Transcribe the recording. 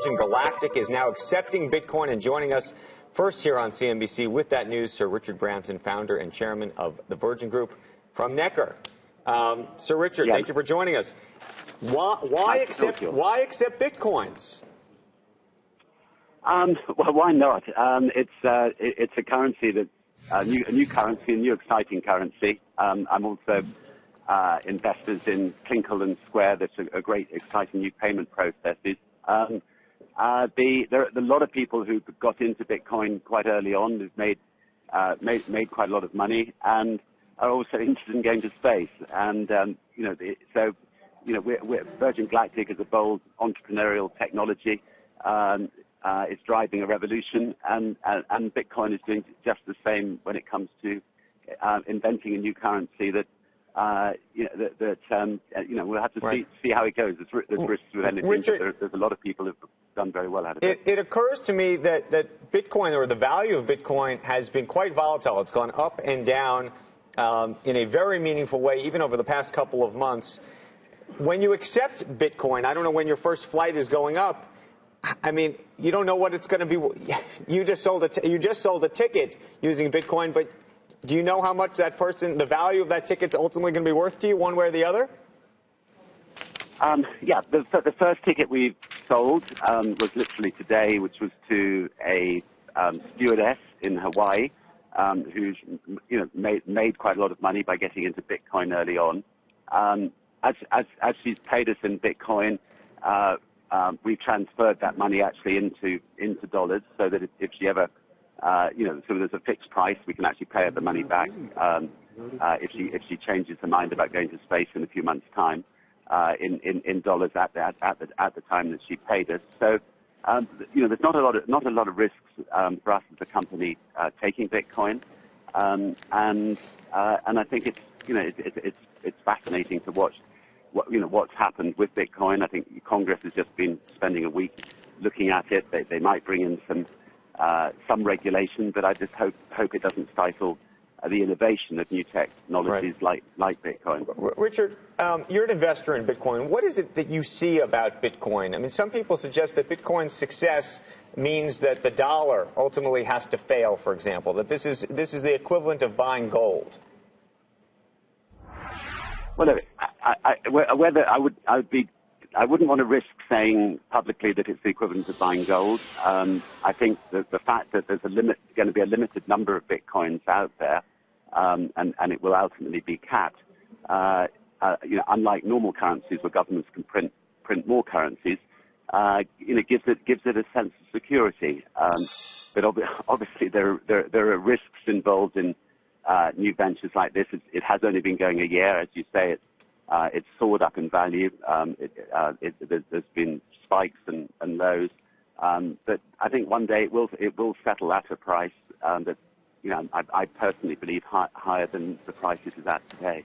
Virgin Galactic is now accepting Bitcoin, and joining us first here on CNBC with that news, Sir Richard Branson, founder and chairman of the Virgin Group from Necker. Sir Richard, thank you for joining us. Why accept Bitcoins? Well, why not? It's a currency that a new currency, a new exciting currency. I'm also investors in Twinkle and Square. That's a great, exciting new payment processes. There are a lot of people who got into Bitcoin quite early on, who've made quite a lot of money, and are also interested in going to space. And Virgin Galactic is a bold entrepreneurial technology. It's driving a revolution, and Bitcoin is doing just the same when it comes to inventing a new currency that we'll have to see how it goes. There's risks with anything, Richard, but there's a lot of people who've done very well out of it. It occurs to me that Bitcoin, or the value of Bitcoin, has been quite volatile. It's gone up and down in a very meaningful way, even over the past couple of months. When you accept Bitcoin, I don't know when your first flight is going up. I mean, you don't know what it's going to be. You just sold a ticket using Bitcoin, but do you know how much the value of that ticket's ultimately going to be worth to you, one way or the other? Yeah, the first ticket we sold was literally today, which was to a stewardess in Hawaii, who's made quite a lot of money by getting into Bitcoin early on. As she's paid us in Bitcoin, we transferred that money actually into dollars, so that if she ever so there's a fixed price, we can actually pay her the money back if she changes her mind about going to space in a few months' time, in dollars at the time that she paid us. So there's not a lot of risks for us as a company taking Bitcoin, and I think it's fascinating to watch what's happened with Bitcoin. I think Congress has just been spending a week looking at it. They might bring in some regulation, but I just hope it doesn't stifle the innovation of new technologies like Bitcoin. Richard, you're an investor in Bitcoin. What is it that you see about Bitcoin? I mean, some people suggest that Bitcoin's success means that the dollar ultimately has to fail, for example, that this is the equivalent of buying gold. Well, I wouldn't want to risk saying publicly that it's the equivalent of buying gold. I think that the fact that there's going to be a limited number of Bitcoins out there, and it will ultimately be capped. Unlike normal currencies where governments can print more currencies, gives it a sense of security. But obviously there are risks involved in new ventures like this. It has only been going a year, as you say. It's soared up in value. There's been spikes and lows, but I think one day it will settle at a price that I personally believe higher than the price it is at today.